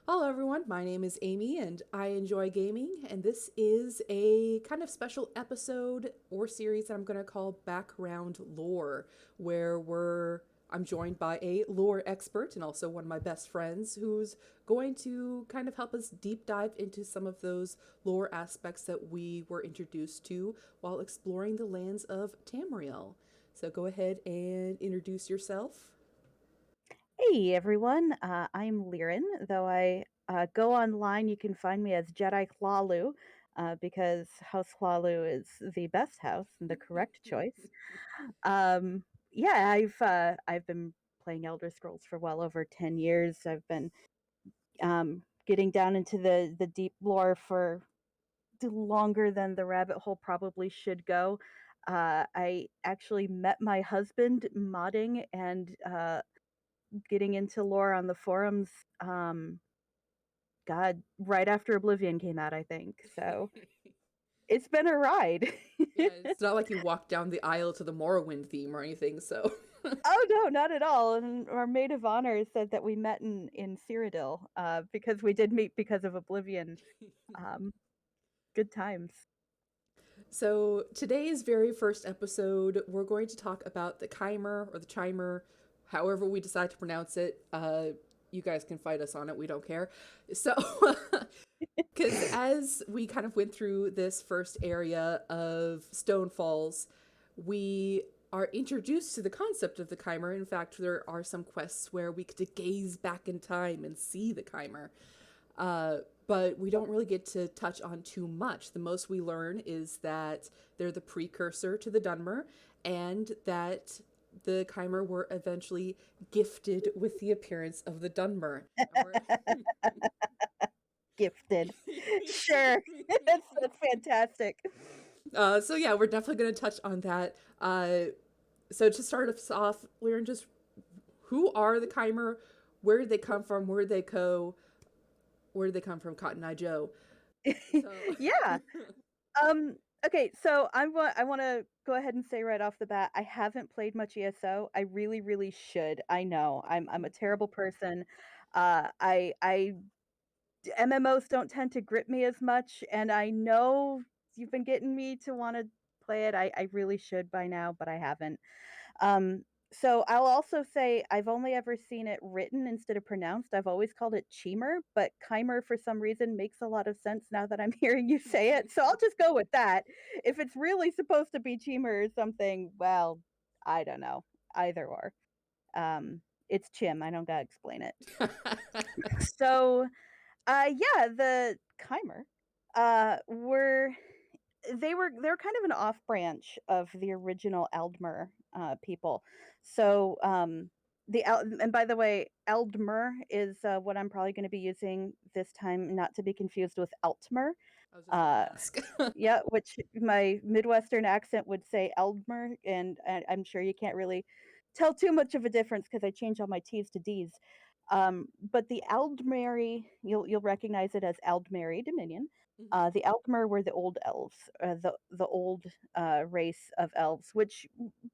Hello, everyone. My name is Amy, and I enjoy gaming. And this is a kind of special episode or series that I'm going to call Background Lore, where I'm joined by a lore expert and also one of my best friends who's going to kind of help us deep dive into some of those lore aspects that we were introduced to while exploring the lands of Tamriel. So go ahead and introduce yourself. Hey everyone, I'm Lierin. Though I go online, you can find me as Jedi Clawlu, because House Clawlu is the best house and the correct choice. Um, yeah, I've been playing Elder Scrolls for well over 10 years. I've been getting down into the deep lore for longer than the rabbit hole probably should go. I actually met my husband modding and getting into lore on the forums. God, right after Oblivion came out, I think. So it's been a ride. Yeah, it's not like you walk down the aisle to the Morrowind theme or anything, so. Oh no, not at all. And our maid of honor said that we met in Cyrodiil, because we did meet because of Oblivion. Um, Good times. So, today's very first episode, we're going to talk about the Chimer or the Chimer, however we decide to pronounce it. You guys can fight us on it, we don't care. So, because as we kind of went through this first area of Stone Falls, we are introduced to the concept of the Chimer. In fact, there are some quests where we get to gaze back in time and see the Chimer. Uh, but we don't really get to touch on too much. The most we learn is that they're the precursor to the Dunmer and that the Chimer were eventually gifted with the appearance of the Dunmer. Gifted. Sure. That's fantastic. So yeah, we're definitely going to touch on that. So to start us off, Liren, just who are the Chimer? Where did they come from? Where did they go? Where did they come from? Cotton Eye Joe. So Yeah. Um, okay, so I want to go ahead and say right off the bat, I haven't played much ESO. I really, really should. I know I'm a terrible person. I MMOs don't tend to grip me as much, and I know you've been getting me to want to play it. I really should by now, but I haven't. Um, so I'll also say I've only ever seen it written instead of pronounced. I've always called it Chimer, but Chimer for some reason makes a lot of sense now that I'm hearing you say it. So I'll just go with that. If it's really supposed to be Chimer or something, well, I don't know. Either or. It's Chim. I don't gotta explain it. So, yeah, the Chimer, were they're kind of an off branch of the original Eldmer people. So and by the way, Eldmer is what I'm probably going to be using this time, not to be confused with Eltmer. I was just going to Uh, ask. yeah, which my Midwestern accent would say Eldmer, and I'm sure you can't really tell too much of a difference because I change all my T's to D's. But the Aldmeri, you'll recognize it as Aldmeri Dominion. Mhm. The Altmer were the old elves, the old race of elves, which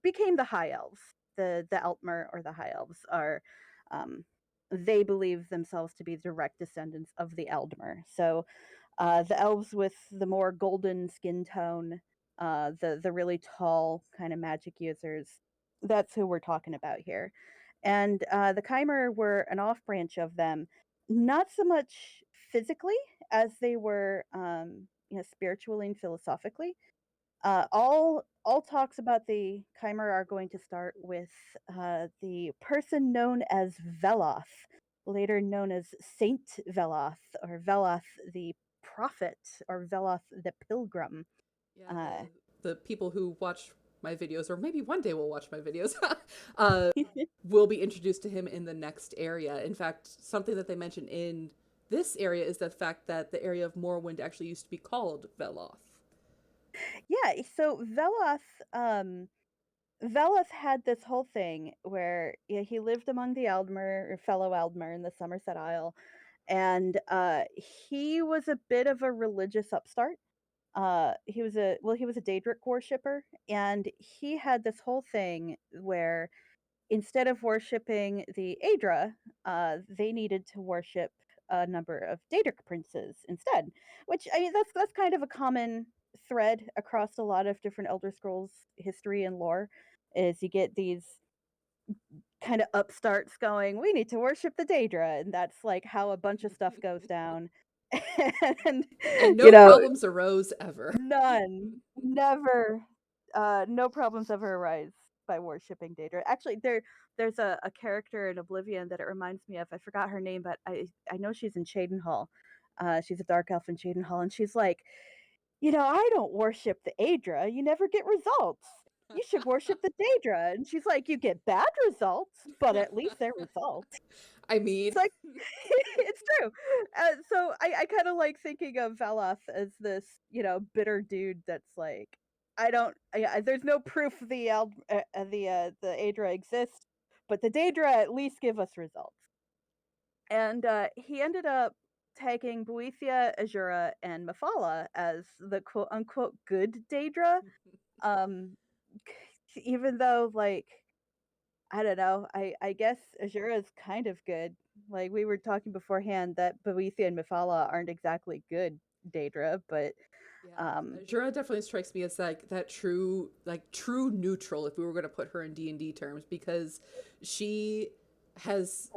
became the High Elves. The Altmer or the High Elves are, um, they believe themselves to be direct descendants of the Eldmer. So the elves with the more golden skin tone, the really tall kind of magic users. That's who we're talking about here. And the Chimer were an off branch of them, not so much physically as they were, spiritually and philosophically. All talks about the Chimer are going to start with the person known as Veloth, later known as Saint Veloth or Veloth the Prophet or Veloth the Pilgrim. Yeah, Uh, the people who watch my videos, or maybe one day will watch my videos, uh, will be introduced to him in the next area. In fact, something that they mention in this area is the fact that the area of Morrowind actually used to be called Veloth. yeah, so Veloth had this whole thing where, yeah, he lived among the Aldmer, or fellow Aldmer in the Somerset Isle, and he was a bit of a religious upstart. He was a Daedric worshipper, and he had this whole thing where instead of worshiping the Aedra, they needed to worship. a number of Daedric princes instead. Which, I mean, that's kind of a common thread across a lot of different Elder Scrolls history and lore. Is you get these kind of upstarts going, we need to worship the Daedra, and that's like how a bunch of stuff goes down. And And you no know, problems arose ever. none, never, no problems ever arise by worshiping Daedra. Actually, there's a character in Oblivion that it reminds me of. I forgot her name, but I know she's in Cheydinhal. She's a dark elf in Cheydinhal, and she's like, I don't worship the Aedra. You never get results. You should worship the Daedra. And she's like, you get bad results, but at least they're results. I mean, It's like, it's true. So I kind of like thinking of Veloth as this, bitter dude that's like, there's no proof the Aedra exist, but the Daedra at least give us results. And he ended up tagging Boethia, Azura, and Mephala as the quote unquote good Daedra. Um, even though, like, I don't know, I guess Azura is kind of good. Like, we were talking beforehand that Boethia and Mephala aren't exactly good Daedra, but yeah, Azura definitely strikes me as like that true neutral if we were going to put her in D&D terms, because she has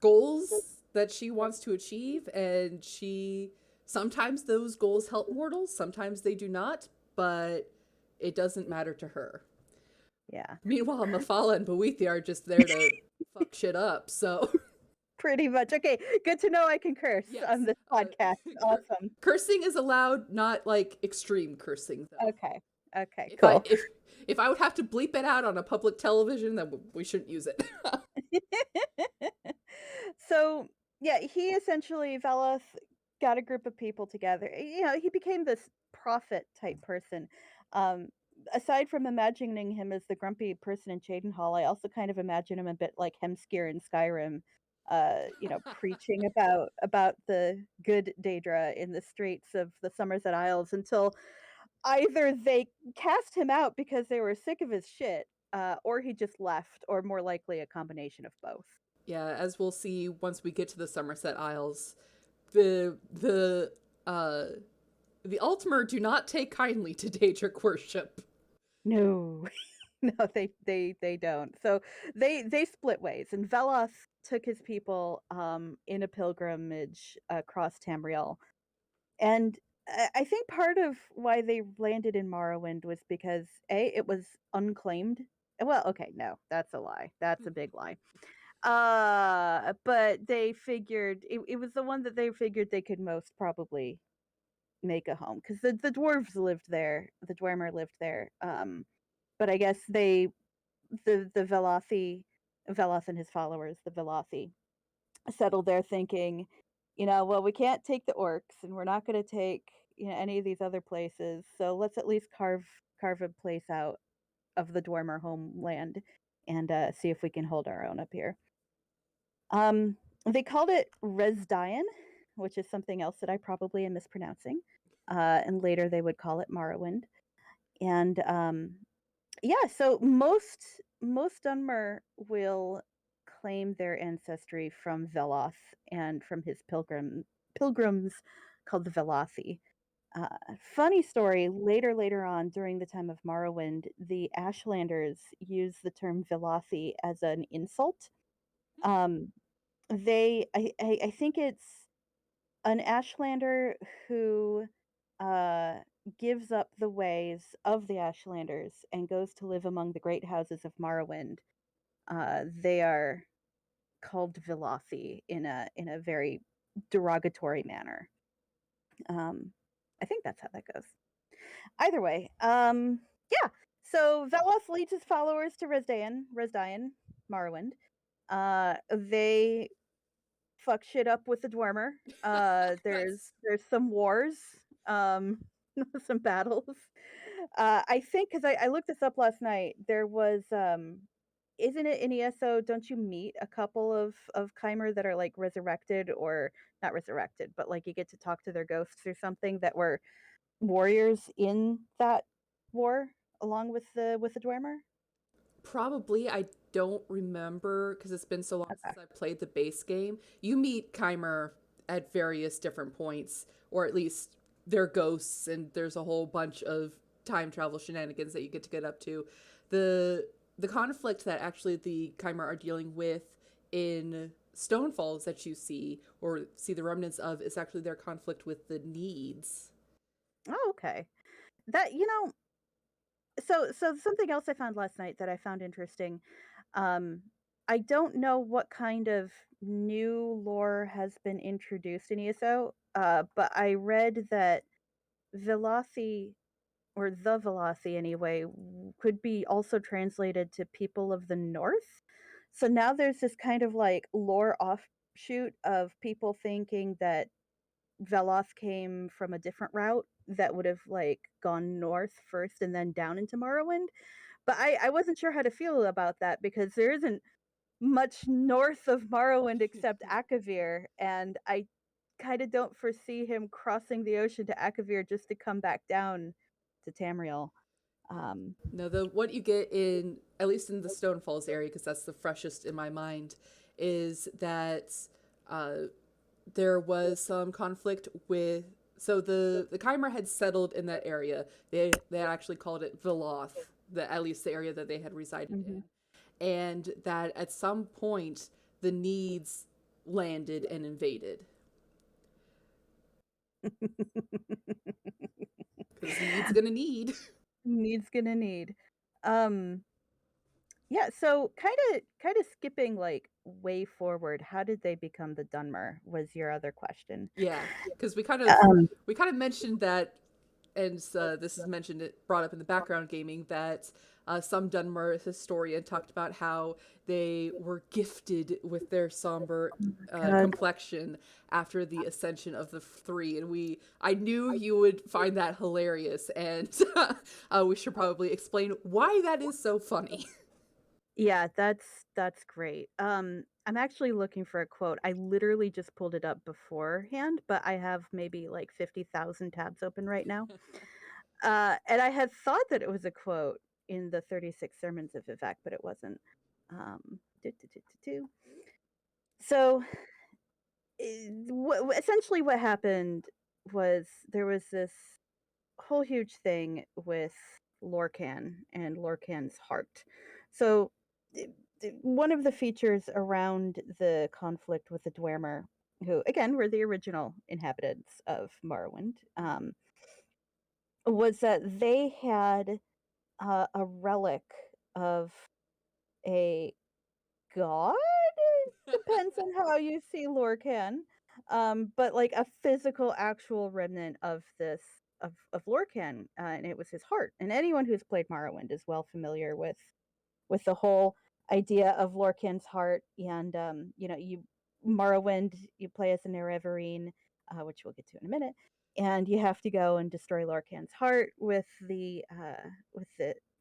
goals that she wants to achieve, and she sometimes those goals help mortals, sometimes they do not, but it doesn't matter to her. yeah, Meanwhile, Mephala and Boethia are just there to fuck shit up. So pretty much. Okay, good to know I can curse yes, on this podcast. Awesome. cursing is allowed, not like extreme cursing though. Okay, okay, If I cool. if I would have to bleep it out on a public television, then we shouldn't use it. So yeah, he essentially Veloth got a group of people together. He became this prophet type person. Um, Aside from imagining him as the grumpy person in Cheydinhal, I also kind of imagine him a bit like Hemskir in Skyrim. Preaching about the good Daedra in the streets of the Somerset Isles until either they cast him out because they were sick of his shit, or he just left, or more likely a combination of both. Yeah, as we'll see once we get to the Somerset Isles, uh the Altmer do not take kindly to Daedric worship. No, no, they don't. So they split ways, and Veloth took his people in a pilgrimage across Tamriel, and I think part of why they landed in Morrowind was because it was unclaimed. Well, okay, no, that's a lie. That's a big lie. But they figured it was the one that they figured they could most probably make a home because the dwarves lived there, the Dwemer lived there. But I guess the Veloth and his followers, the Velothi, settled there thinking, well, we can't take the orcs, and we're not going to take any of these other places, so let's at least carve a place out of the Dwemer homeland and see if we can hold our own up here. They called it Resdayn, which is something else that I probably am mispronouncing. And later they would call it Morrowind. And yeah, so most Dunmer will claim their ancestry from Veloth and from his pilgrims called the Velothi. Uh, Funny story, later on during the time of Morrowind, the Ashlanders use the term Velothi as an insult. Um, I think it's an Ashlander who uh gives up the ways of the Ashlanders and goes to live among the great houses of Morrowind. They are called Velothi in a very derogatory manner. Um, I think that's how that goes. Either way, yeah. So Veloth leads his followers to Resdayn, Morrowind. They fuck shit up with the Dwemer. That's There's some wars, um, some battles. I think because I looked this up last night. There was isn't it in ESO? Don't you meet a couple of Chimer that are like resurrected or not resurrected, but like you get to talk to their ghosts or something that were warriors in that war along with the Dwemer? probably, I don't remember because it's been so long Okay. since I played the base game. You meet Chimer at various different points, or at least they're ghosts, and there's a whole bunch of time travel shenanigans that you get up to. The conflict that actually the Chimer are dealing with in Stonefalls that you see or see the remnants of is actually their conflict with the needs. Oh, okay. That so something else I found last night that I found interesting. Um, I don't know what kind of new lore has been introduced in ESO, but I read that Velothi, or the Velothi anyway, could be also translated to people of the North. So now there's this kind of like lore offshoot of people thinking that Veloth came from a different route that would have like gone north first and then down into Morrowind. But I wasn't sure how to feel about that because there isn't much north of Morrowind except Akavir, and I kind of don't foresee him crossing the ocean to Akavir just to come back down to Tamriel. Um, No, the what you get in at least in the Stone Falls area, because that's the freshest in my mind, is that uh, there was some conflict with. So the Chimer had settled in that area. They actually called it Veloth, at least the area that they had resided mhm. in, and that at some point the Needs landed and invaded because Needs gonna need. Needs gonna need. Um, yeah, so kind of skipping like way forward, how did they become the Dunmer was your other question. Yeah, because Um, we kind of mentioned that, and this is mentioned it brought up in the background gaming that some Dunmer historian talked about how they were gifted with their somber God. complexion after the ascension of the three, and I knew you would find that hilarious, and we should probably explain why that is so funny. Yeah, that's great. I'm actually looking for a quote. I literally just pulled it up beforehand, but I have maybe like 50,000 tabs open right now. And I had thought that it was a quote in the 36 Sermons of Vivek, but it wasn't. Do, do, do, do, do. So, essentially, what happened was there was this whole huge thing with Lorkhan and Lorkhan's heart. So, one of the features around the conflict with the Dwemer, who again were the original inhabitants of Morrowind, was that they had a relic of a god. Depends on how you see Lorkhan, but like a physical, actual remnant of this of Lorkhan, and it was his heart. And anyone who's played Morrowind is well familiar with the whole idea of Lorkhan's heart. And you Morrowind, you play as an Erevarine, which we'll get to in a minute, and you have to go and destroy Lorkhan's heart with the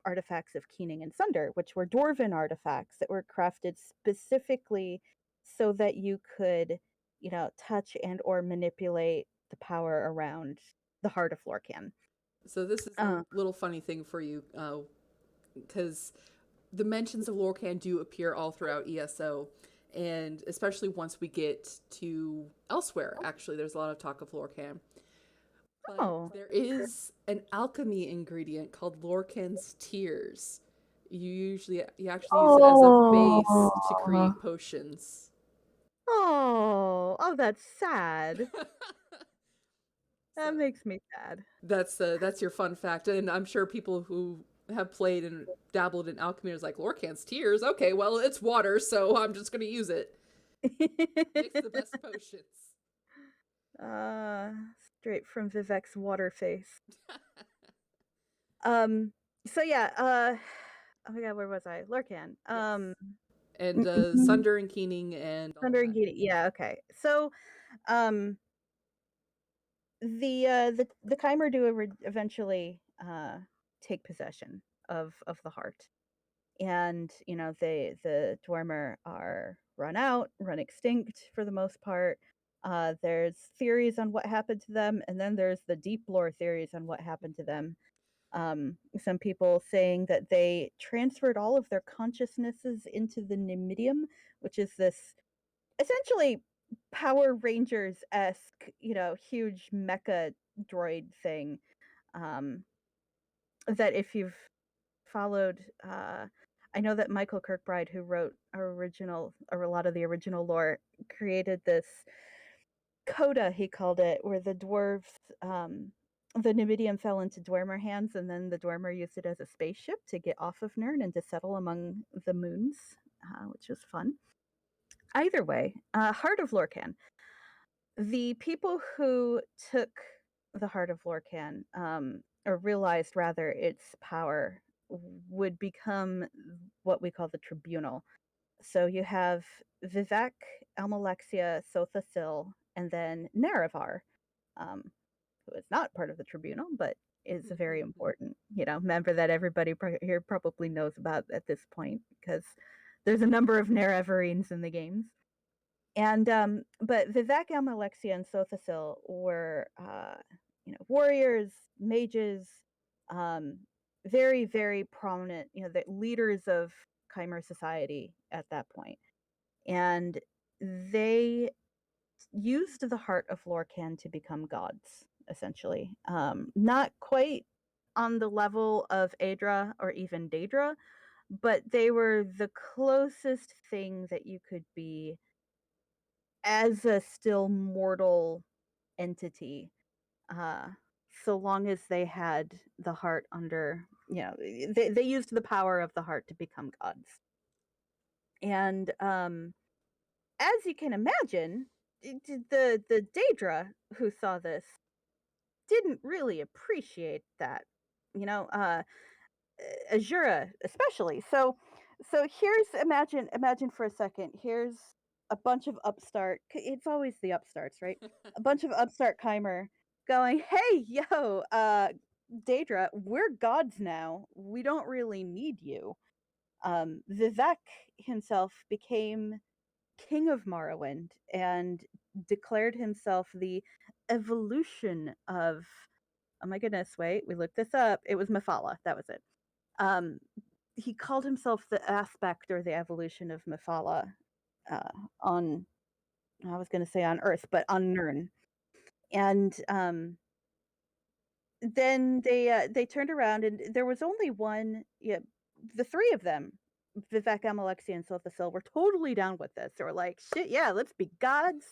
artifacts of Keening and Sunder, which were dwarven artifacts that were crafted specifically so that you could, touch and or manipulate the power around the heart of Lorkhan. So this is a Uh, little funny thing for you, because the mentions of Lorcan do appear all throughout ESO, and especially once we get to elsewhere. Actually, there's a lot of talk of Lorcan, but oh, there is an alchemy ingredient called Lorcan's Tears. You actually use it as a base to oh, create potions. oh, that's sad. So That makes me sad. that's your fun fact, and I'm sure people who have played and dabbled in alchemy is like Lorcan's Tears. Okay, well it's water, so I'm just gonna use it. Makes the best potions. uh, Straight from Vivek's water face. Um, so yeah, oh my god, where was I? Lorcan. Yes. And Mhm. Sunder and Keening and all Thunder and that. Genie. Yeah, okay. So, um, the Chimer do eventually take possession of the heart, and the Dwemer are run extinct for the most part. There's theories on what happened to them, and then there's the deep lore theories on what happened to them. Some people saying that they transferred all of their consciousnesses into the Nimidium, which is this essentially Power Rangers-esque, huge mecha droid thing. Um, that if you've followed, I know that Michael Kirkbride, who wrote our original or a lot of the original lore, created this coda, he called it, where the Numidium fell into Dwemer hands, and then the Dwemer used it as a spaceship to get off of Nirn and to settle among the moons, which was fun. Either way, Heart of Lorkhan. The people who took the Heart of Lorkhan, or realized rather its power, would become what we call the Tribunal. So you have Vivek, Almalexia, Sothasil, and then Nerevar, um, who is not part of the Tribunal, but is a very important, member that everybody here probably knows about at this point because there's a number of Nerevarines in the games. And but Vivek, Almalexia, and Sothasil were warriors, mages, um, very, very prominent, the leaders of Chimer society at that point. And they used the Heart of Lorkhan to become gods, essentially. Not quite on the level of Aedra or even Daedra, but they were the closest thing that you could be as a still mortal entity, uh, so long as they had the heart under, they used the power of the heart to become gods. And as you can imagine, the Daedra who saw this didn't really appreciate that, you know, uh, Azura especially. So here's imagine for a second. Here's a bunch of it's always the upstarts, right? A bunch of upstart Chimer going, "Hey, yo, Daedra, we're gods now. We don't really need you." Vivek himself became king of Morrowind and declared himself the evolution of, oh my goodness, wait, we looked this up. It was Mephala. That was it. Um, he called himself the aspect or the evolution of Mephala, uh, on, I was going to say on Earth, but on Nirn. And then they turned around, and there was only one. Yeah, the three of them, Vivek, Amalexia, and Sothasil, were totally down with this. They were like, "Shit, yeah, let's be gods.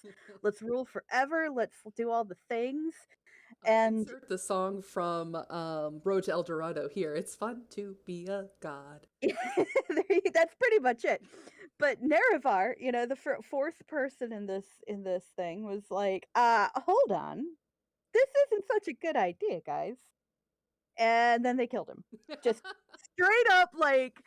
Let's rule forever. Let's do all the things." And Insert the song from Road to El Dorado here. It's fun to be a god. that's pretty much it. But Nerevar, the fourth person in this thing, was like, hold on, this isn't such a good idea, guys." And then they killed him, just straight up. Like,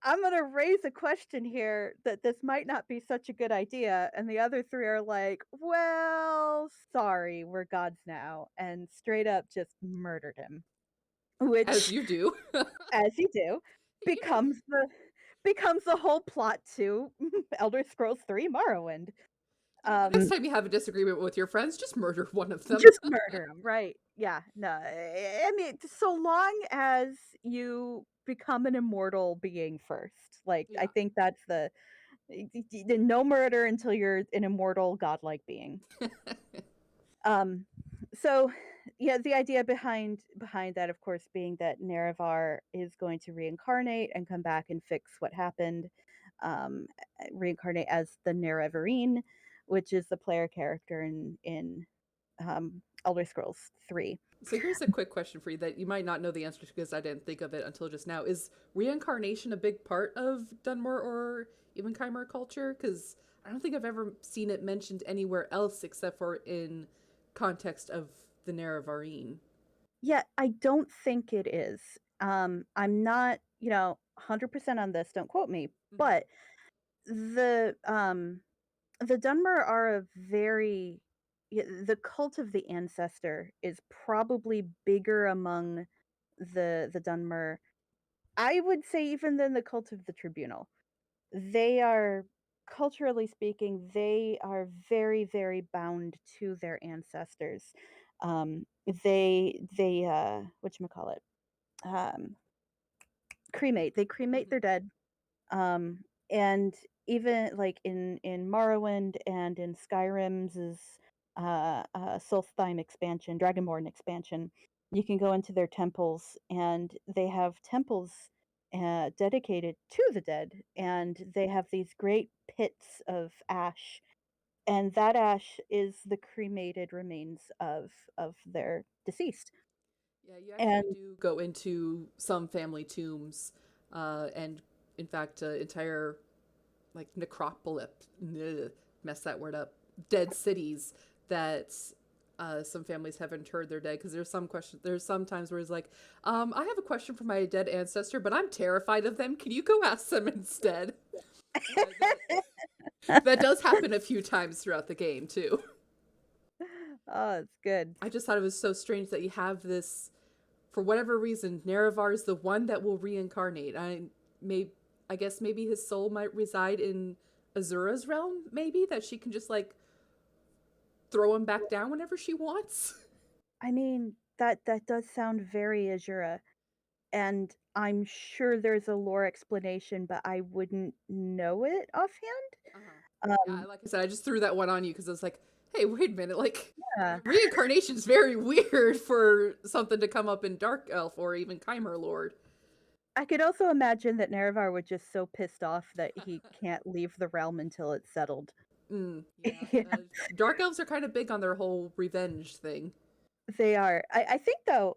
I'm gonna raise a question here that this might not be such a good idea, and the other three are like, "Well, sorry, we're gods now," and straight up just murdered him, As which, you do. as you do, Yeah. becomes the whole plot to Elder Scrolls 3 Morrowind. Yeah, the next Um, time you have a disagreement with your friends, just murder one of them. just murder him, right? Yeah, no, I mean, so long as you become an immortal being first. Like, I Yeah. think that's the no murder until you're an immortal godlike being. Um, so yeah, the idea behind that, of course, being that Nerevar is going to reincarnate and come back and fix what happened. Um, Reincarnate as the Nerevarine, which is the player character in Elder Scrolls 3. So here's a quick question for you that you might not know the answer to because I didn't think of it until just now. Is reincarnation a big part of Dunmer or even Chimer culture? Because I don't think I've ever seen it mentioned anywhere else except for in context of the Nerevarine. Yeah, I don't think it is. I'm not, 100% on this. Don't quote me, Mm-hmm. but the um the Dunmer are a very, the cult of the ancestor is probably bigger among the Dunmer, I would say, even than the cult of the Tribunal. They are, culturally speaking, they are very, very bound to their ancestors. They whatchamacallit, um cremate. They cremate Mm-hmm. their dead. And even like in Morrowind and in Skyrim's Solstheim expansion, Dragonborn expansion, you can go into their temples, and they have temples dedicated to the dead, and they have these great pits of ash, and that ash is the cremated remains of their deceased. Yeah, you actually And do go into some family tombs, and in fact, entire like necropolis, mess that word up, dead cities that some families have interred their dead because there's some times where it's like, I have a question for my dead ancestor, but I'm terrified of them. Can you go ask them instead? That does happen a few times throughout the game too. oh, it's good. I just thought it was so strange that you have this, for whatever reason, Nerevar is the one that will reincarnate. I guess maybe his soul might reside in Azura's realm, maybe that she can just like throw him back down whenever she wants. I mean, that does sound very Azura, and I'm sure there's a lore explanation, but I wouldn't know it Uh-huh. offhand. Yeah, like I said, I just threw that one on you because I was like, hey, wait a minute, like Yeah. reincarnation is very weird for something to come up in Dark Elf or even Chimer Lord. I could also imagine that Nerevar was just so pissed off that he can't leave the realm until it's settled. Yeah. Yeah, Dark Elves are kind of big on their whole revenge thing. they are. I think though,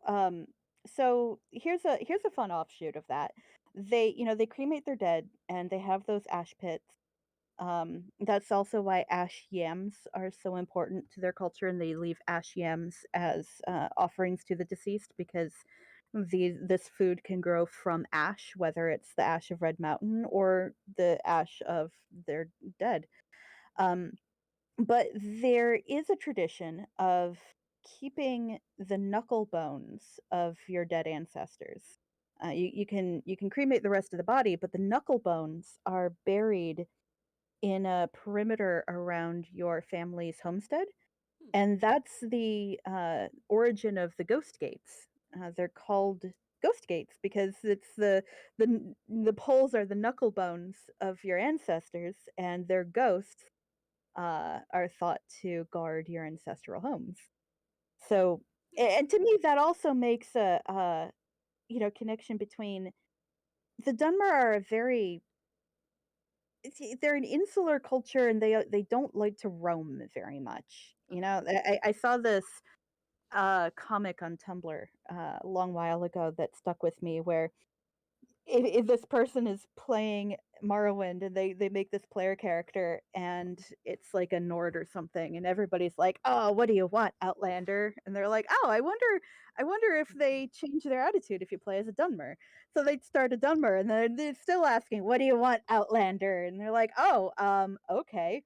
so here's a fun offshoot of that. They cremate their dead and they have those ash pits. That's also why ash yams are so important to their culture, and they leave ash yams as offerings to the deceased because this food can grow from ash, whether it's the ash of Red Mountain or the ash of their dead. Um, but there is a tradition of keeping the knuckle bones of your dead ancestors. You can cremate the rest of the body, but the knuckle bones are buried in a perimeter around your family's homestead, Hmm. and that's the origin of the ghost gates. They're called ghost gates because it's the poles are the knuckle bones of your ancestors, and their ghosts are thought to guard your ancestral homes. So, and to me, that also makes a connection between the Dunmer are a very they're an insular culture, and they don't like to roam very much. Uh-huh. I saw this comic on Tumblr a long while ago that stuck with me, where if this person is playing Morrowind, and they make this player character, and it's like a Nord or something, and everybody's like, "Oh, what do you want, Outlander?" And they're like, "Oh, I wonder if they change their attitude if you play as a Dunmer." So they'd start a Dunmer, and they're still asking, "What do you want, Outlander?" And they're like, "Oh, okay."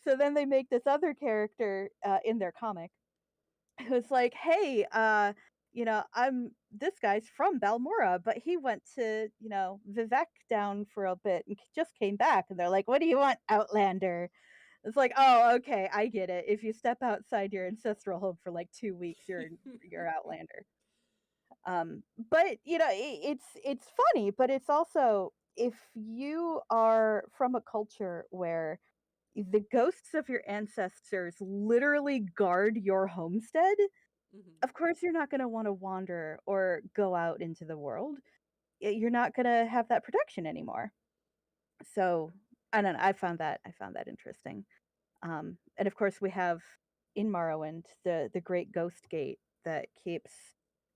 So then they make this other character in their comic who's like, "Hey, I'm this guy's from Balmora, but he went to, Vivek down for a bit and just came back." And they're like, "What do you want, Outlander?" It's like, "Oh, okay, I get it. If you step outside your ancestral home for like 2 weeks, you're Outlander." But it's funny, but it's also, if you are from a culture where the ghosts of your ancestors literally guard your homestead, Hmm. of course you're not going to want to wander or go out into the world. You're not going to have that protection anymore. So I don't know. I found that interesting. And of course we have in Morrowind the Great Ghost Gate that keeps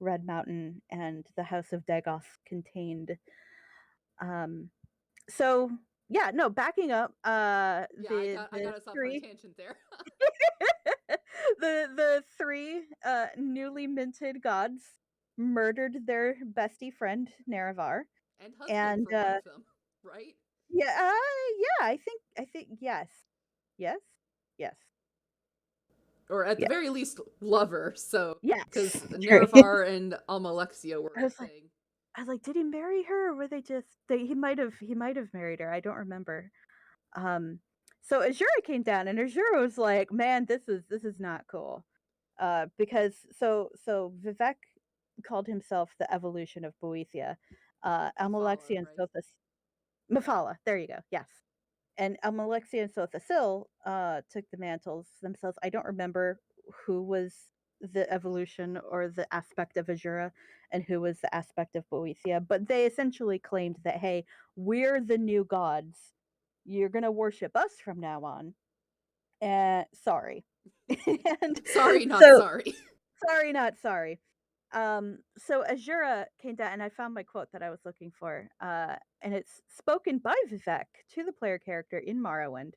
Red Mountain and the House of Dagoth contained. Um, so yeah, no, backing up. Yeah, I The got us off on a three tangent there. the three newly minted gods murdered their bestie friend Nerevar, And husband and for one of them, right? yeah, yeah, I think yes, yes, yes, Or at the yes, very least, lover. So, yes. because True. Nerevar and Almalexia were I a was like, thing. did he marry her, or were they just? He might have married her. I don't remember. Um, so Azura came down, and Azura was like, "Man, this is not cool." Because so Vivek called himself the evolution of Boethia. Mephala, Amalexi and right? Sothis Mephala, there you go, yes. and Almalexia and Sothasil took the mantles themselves. I don't remember who was the evolution or the aspect of Azura and who was the aspect of Boethia, but they essentially claimed that, hey, we're the new gods. You're going to worship us from now on. Sorry. And Sorry, not so, sorry. sorry, not sorry. So Azura came down, and I found my quote that I was looking for, and it's spoken by Vivek to the player character in Morrowind.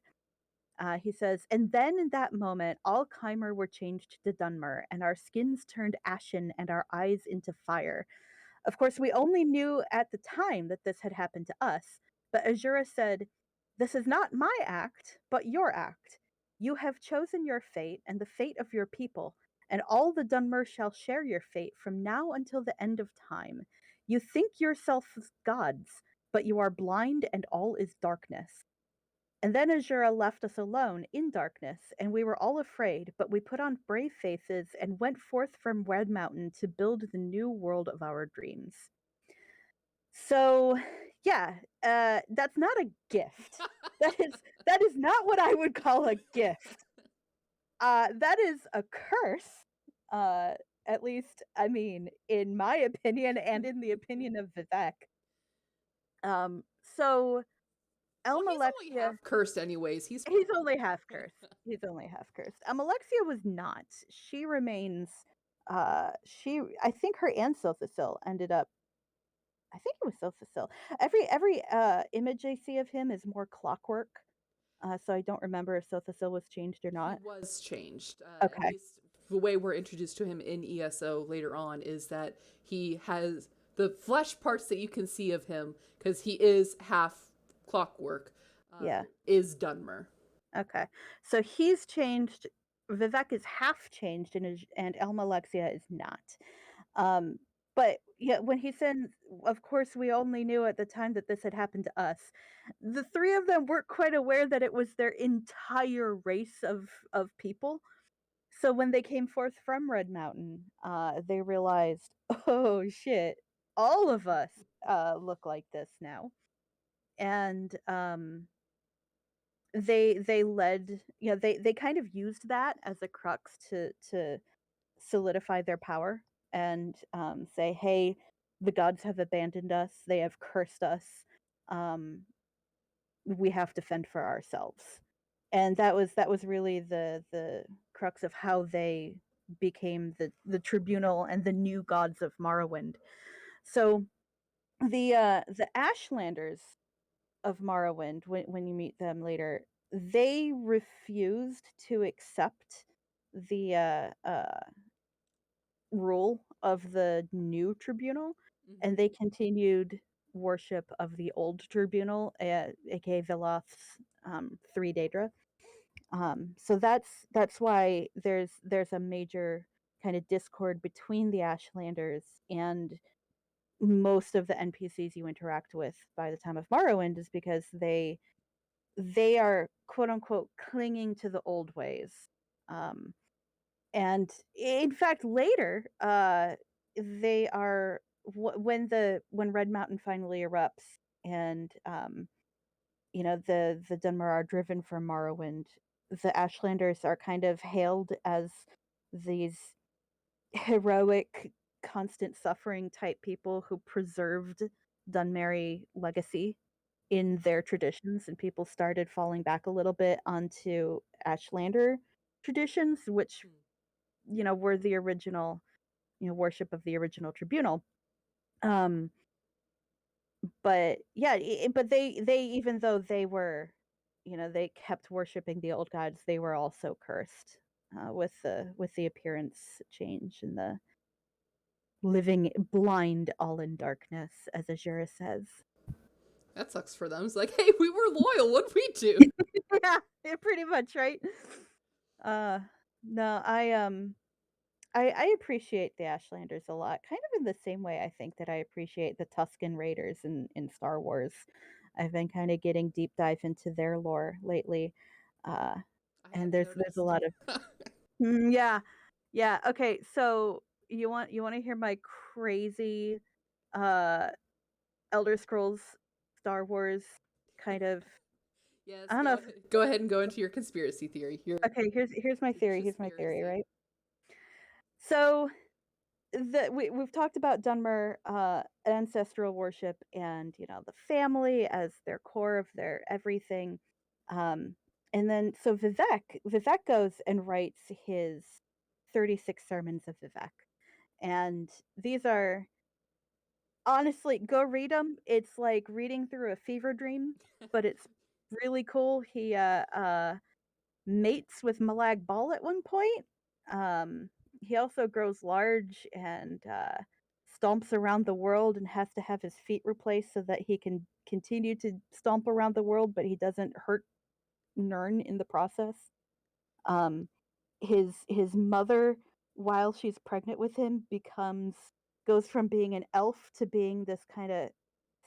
He says, "And then in that moment, all Chimer were changed to Dunmer, and our skins turned ashen, and our eyes into fire. Of course, we only knew at the time that this had happened to us, but Azura said, 'This is not my act, but your act. You have chosen your fate and the fate of your people, and all the Dunmer shall share your fate from now until the end of time. You think yourselves gods, but you are blind and all is darkness.' And then Azura left us alone in darkness, and we were all afraid, but we put on brave faces and went forth from Red Mountain to build the new world of our dreams." So, yeah, that's not a gift. That is not what I would call a gift. That is a curse. Uh, at least, I mean, in my opinion and in the opinion of Vivek. So Well, he's only Almalexia, half cursed, anyways. He's he's fine. only half cursed. He's only half cursed. Almalexia was not. She remains. I think her and Silthasil ended up. I think it was Silthasil. Every image I see of him is more clockwork. So I don't remember if Silthasil was changed or He not. was changed. At Okay. least the way we're introduced to him in ESO later on is that he has the flesh parts that you can see of him, because he is half clockwork, Yeah. is Dunmer. Okay. So he's changed. Vivek is half changed, and Almalexia is not. Um, but yeah, when he said, "Of course, we only knew at the time that this had happened to us," the three of them weren't quite aware that it was their entire race of people. So when they came forth from Red Mountain, they realized, "Oh shit, all of us look like this now." And they led, they kind of used that as a crux to solidify their power and say, hey, the gods have abandoned us, they have cursed us, um, we have to fend for ourselves. And that was really the crux of how they became the tribunal and the new gods of Morrowind. So the Ashlanders of Morrowind, when you meet them later, they refused to accept the rule of the new tribunal, and they Mm-hmm. continued worship of the old tribunal, aka Veloth's three Daedra. So that's why there's a major kind of discord between the Ashlanders and most of the NPCs you interact with by the time of Morrowind, is because they are quote unquote clinging to the old ways. Um, and in fact, later, they are when Red Mountain finally erupts, and the Dunmer are driven from Morrowind. The Ashlanders are kind of hailed as these heroic, constant suffering type people who preserved Dunmeri legacy in their traditions, and people started falling back a little bit onto Ashlander traditions, which were the original, worship of the original tribunal. Um, but yeah, but they even though they were, they kept worshiping the old gods, they were also cursed with the appearance change and the living blind all in darkness, as Azura says. That sucks for them. It's like, hey, we were loyal. What'd we do? Yeah, pretty much, right? Uh, no, I appreciate the Ashlanders a lot, kind of in the same way I think that I appreciate the Tusken Raiders in Star Wars. I've been kind of getting deep dive into their lore lately, uh, I and have there's a noticed. lot of yeah, yeah. Okay, so you want to hear my crazy uh Elder Scrolls Star Wars kind of Yes, I don't know if go ahead and go into your conspiracy theory. okay, here's my theory. Here's my theory, Conspiracy. right? So we've talked about Dunmer ancestral worship and the family as their core of their everything. Um and then so Vivek goes and writes his 36 sermons of Vivek. And these are honestly, go read them. It's like reading through a fever dream, but it's really cool. He mates with Malag Ball at one point. Um, he also grows large and stomps around the world and has to have his feet replaced so that he can continue to stomp around the world, but he doesn't hurt Nern in the process. Um, his mother, while she's pregnant with him, goes from being an elf to being this kind of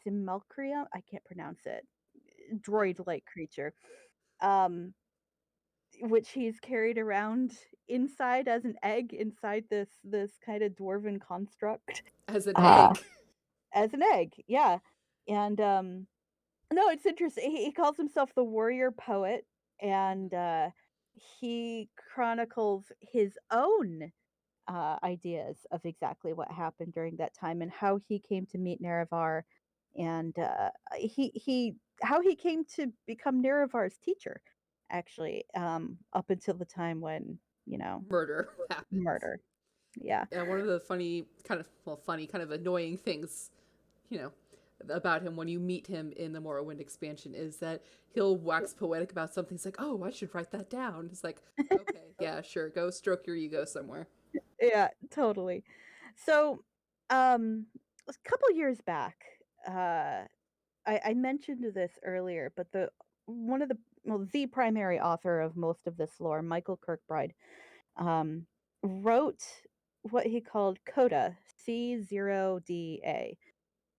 simulcra. I can't pronounce it. Droid-like creature. Um, which he's carried around inside as an egg inside this kind of dwarven construct. As an Uh egg. as an egg, yeah. And no, it's interesting. He calls himself the warrior poet, and he chronicles his own ideas of exactly what happened during that time and how he came to meet Nerevar, and he how he came to become Nerevar's teacher, actually, up until the time when Murder happens. murder. Yeah. Yeah, one of the funny, kind of annoying things, you know, about him when you meet him in the Morrowind expansion is that he'll wax poetic about something. He's like, "Oh, I should write that down." It's like, okay, yeah, sure, go stroke your ego somewhere. Yeah, totally. So, a couple years back, uh, I mentioned this earlier, but the primary author of most of this lore, Michael Kirkbride, um, wrote what he called Coda, C0DA.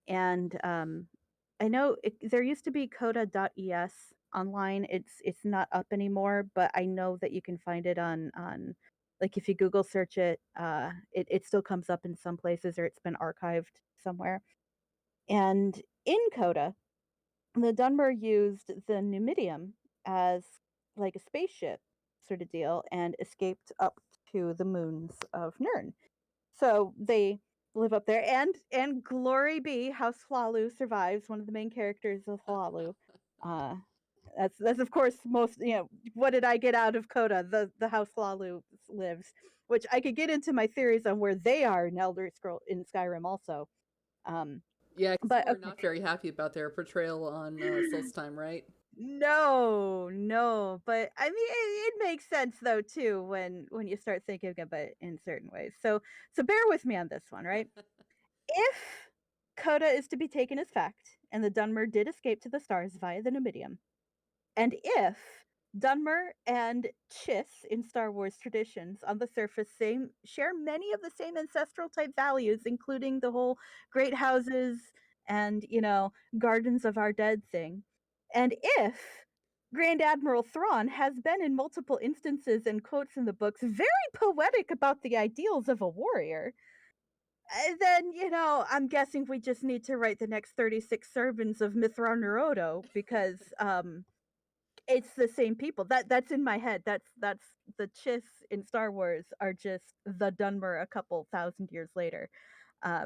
And I know there used to be Coda.es online. It's not up anymore, but I know that you can find it on like if you Google search it, it still comes up in some places or it's been archived somewhere. And in Coda, the Dunmer used the Numidium as like a spaceship sort of deal and escaped up to the moons of Nirn. So they live up there, and glory be, House Hlalu survives. One of the main characters of Hlalu. Uh, that's of course most. What did I get out of Coda? The House Hlalu lives, which I could get into my theories on where they are in Elder Scroll in Skyrim also. Um, Yeah, because you but were okay. not very happy about their portrayal on Solstheim, right? No, no, but I mean it makes sense though too when you start thinking of it in certain ways. So bear with me on this one, right? If Coda is to be taken as fact, and the Dunmer did escape to the stars via the Numidium, and if Dunmer and Chiss in Star Wars traditions on the surface share many of the same ancestral type values, including the whole great houses and, gardens of our dead thing, and if Grand Admiral Thrawn has been in multiple instances and quotes in the books very poetic about the ideals of a warrior, then I'm guessing we just need to write the next 36 servants of Mithra Narodo because it's the same people. That's in my head. That's the Chiss in Star Wars are just the Dunmer a couple thousand years later.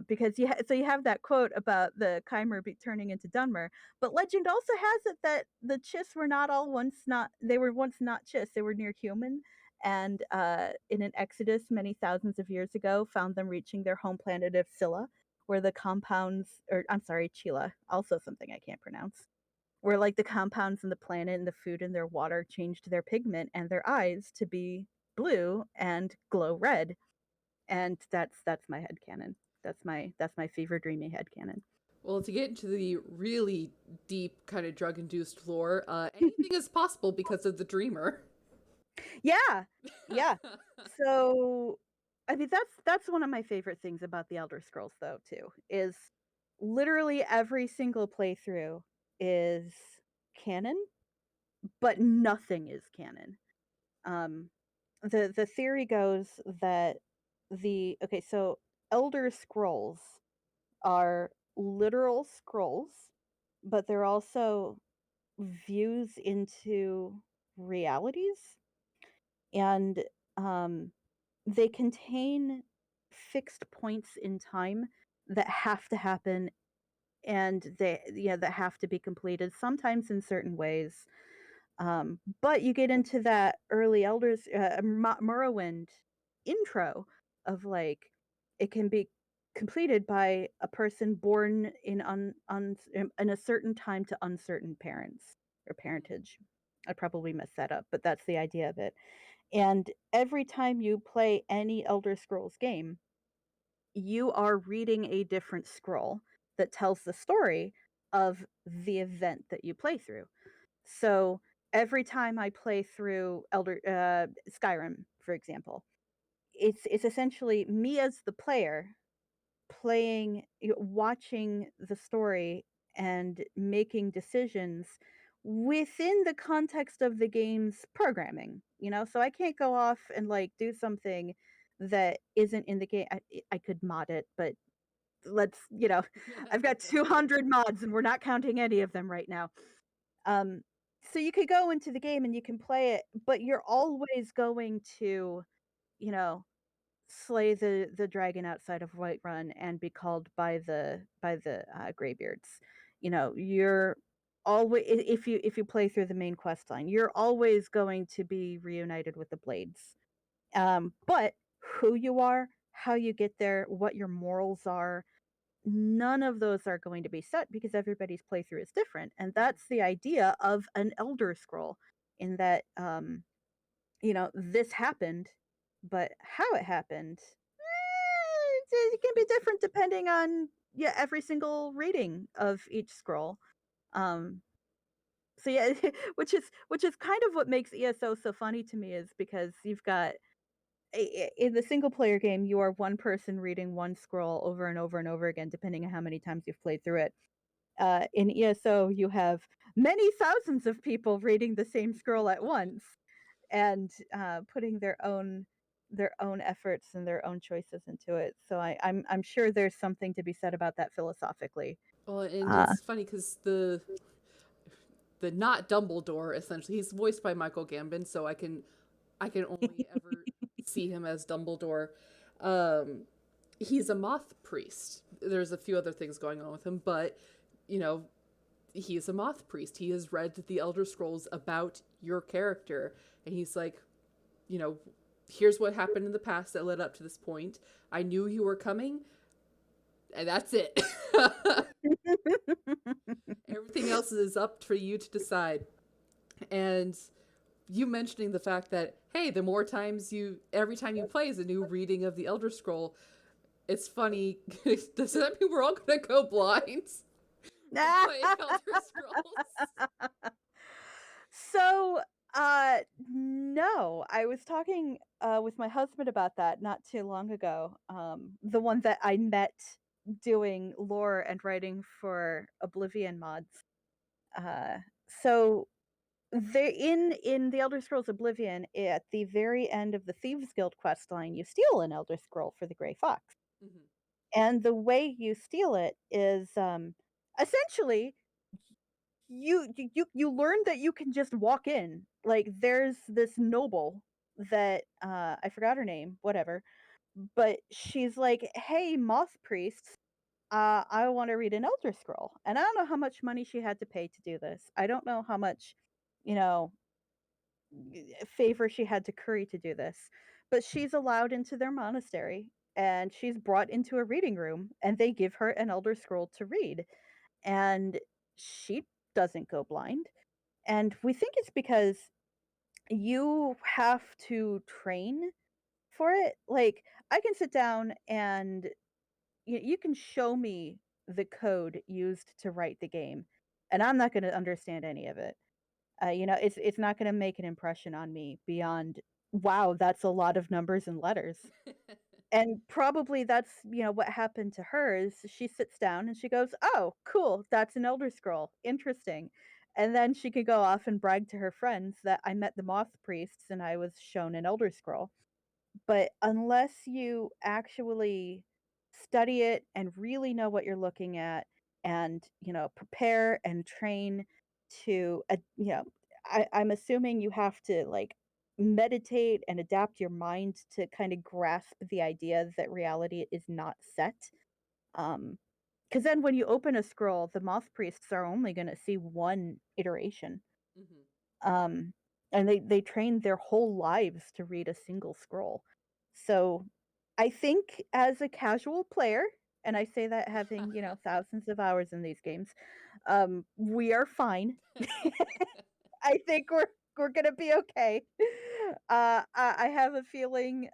Because you have that quote about the Chimer turning into Dunmer, but legend also has it that the Chiss were not all once not they were once not Chiss, they were near human, and in an exodus many thousands of years ago, found them reaching their home planet of Scylla, where the compounds, or I'm sorry, Chila, also something I can't pronounce, where like the compounds in the planet and the food in their water changed their pigment and their eyes to be blue and glow red, and that's my head canon. That's my fever dreamy head canon. Well, to get into the really deep kind of drug induced lore, anything is possible because of the Dreamer. Yeah, yeah. So, I mean, that's one of my favorite things about the Elder Scrolls, though. Too is literally every single playthrough is canon, but nothing is canon. Um, the theory goes that so Elder Scrolls are literal scrolls, but they're also views into realities, and um, they contain fixed points in time that have to happen, and that have to be completed, sometimes in certain ways. But you get into that early Elders Morrowind intro of like it can be completed by a person born in a certain time to uncertain parents or Mhm. parentage. I probably messed that up, but that's the idea of it. And every time you play any Elder Scrolls game, you are reading a different scroll that tells the story of the event that you play through. So every time I play through Skyrim, for example, it's essentially me as the player playing, watching the story and making decisions within the context of the game's programming. So I can't go off and like do something that isn't in the game. I could mod it, but let's I've got 200 mods and we're not counting any of them right now. um, so you could go into the game and you can play it, but you're always going to, you know, slay the dragon outside of Whiterun and be called by the graybeards. You're always, if you play through the main quest line, you're always going to be reunited with the blades. But who you are, how you get there, what your morals are, none of those are going to be set because everybody's playthrough is different. And that's the idea of an elder scroll, in that this happened, but how it happened, it can be different depending on, yeah, every single reading of each scroll. um so yeah, which is kind of what makes ESO so funny to me, is because you've got, in the single player game, you are one person reading one scroll over and over and over again, depending on how many times you've played through it. In ESO, you have many thousands of people reading the same scroll at once, and putting their own efforts and their own choices into it. So I'm sure there's something to be said about that philosophically. Well, and Uh, it's funny because the not Dumbledore, essentially, he's voiced by Michael Gambon, so I can only ever see him as Dumbledore. Um, he's a moth priest. There's a few other things going on with him, but you know, he's a moth priest. He has read the Elder Scrolls about your character, and he's like, you know, here's what happened in the past that led up to this point. I knew you were coming, and that's it. Everything else is up for you to decide. And you mentioning the fact that, hey, the more times every time you play is a new reading of the Elder Scroll. It's funny. Does that mean we're all gonna go blind from playing Elder Scrolls? so, no, I was talking with my husband about that not too long ago. The one that I met doing lore and writing for Oblivion mods. Uh, so there, in the Elder Scrolls Oblivion, at the very end of the Thieves Guild quest line, you steal an Elder Scroll for the Grey Fox. Mm-hmm. And the way you steal it is, essentially, you learn that you can just walk in. Like, there's this noble that, I forgot her name, whatever, but she's like, "Hey, moth priests, I want to read an Elder Scroll." And I don't know how much money she had to pay to do this. I don't know how much, you know, favor she had to curry to do this. But she's allowed into their monastery, and she's brought into a reading room, and they give her an Elder Scroll to read. And she doesn't go blind. And we think it's because you have to train for it. Like, I can sit down and you can show me the code used to write the game, and I'm not going to understand any of it. It's not going to make an impression on me beyond, wow, that's a lot of numbers and letters. And probably that's, what happened to her. Is she sits down and she goes, "Oh, cool, that's an Elder Scroll. Interesting." And then she could go off and brag to her friends that I met the Moth Priests and I was shown an Elder Scroll. But unless you actually study it and really know what you're looking at, and, prepare and train, to, I'm assuming you have to like meditate and adapt your mind to kind of grasp the idea that reality is not set. Um, because then when you open a scroll, the moth priests are only going to see one iteration. Hmm. Um, and they train their whole lives to read a single scroll. So I think as a casual player, and I say that having, thousands of hours in these games, we are fine. I think we're gonna be okay. I have a feeling,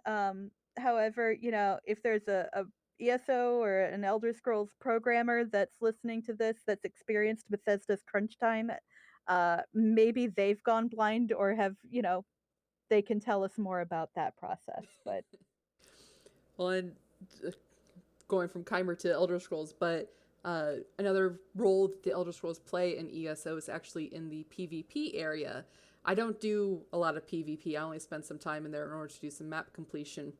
however, if there's a ESO or an Elder Scrolls programmer that's listening to this that's experienced Bethesda's crunch time, maybe they've gone blind or have, they can tell us more about that process. But Well, and going from Chimer to Elder Scrolls, but another role that the Elder Scrolls play in ESO is actually in the PvP area. I don't do a lot of PvP. I only spend some time in there in order to do some map completion,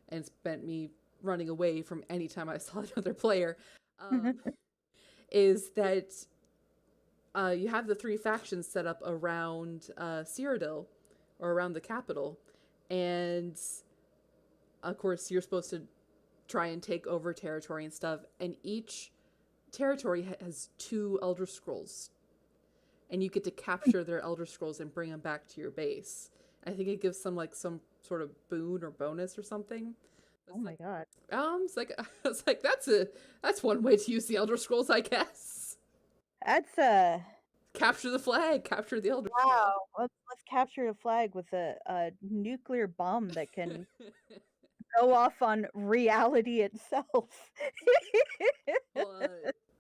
and spent me running away from any time I saw another player. Um, is that you have the three factions set up around Cyrodiil, or around the capital, and of course you're supposed to try and take over territory and stuff. And each territory has two Elder Scrolls, and you get to capture their Elder Scrolls and bring them back to your base. I think it gives some sort of boon or bonus or something. oh It's my like god. it's like it's like that's one way to use the Elder Scrolls, I guess. That's Capture the flag, capture the Elder Scroll. wow. Let's capture a flag with a nuclear bomb that can go off on reality itself. Well,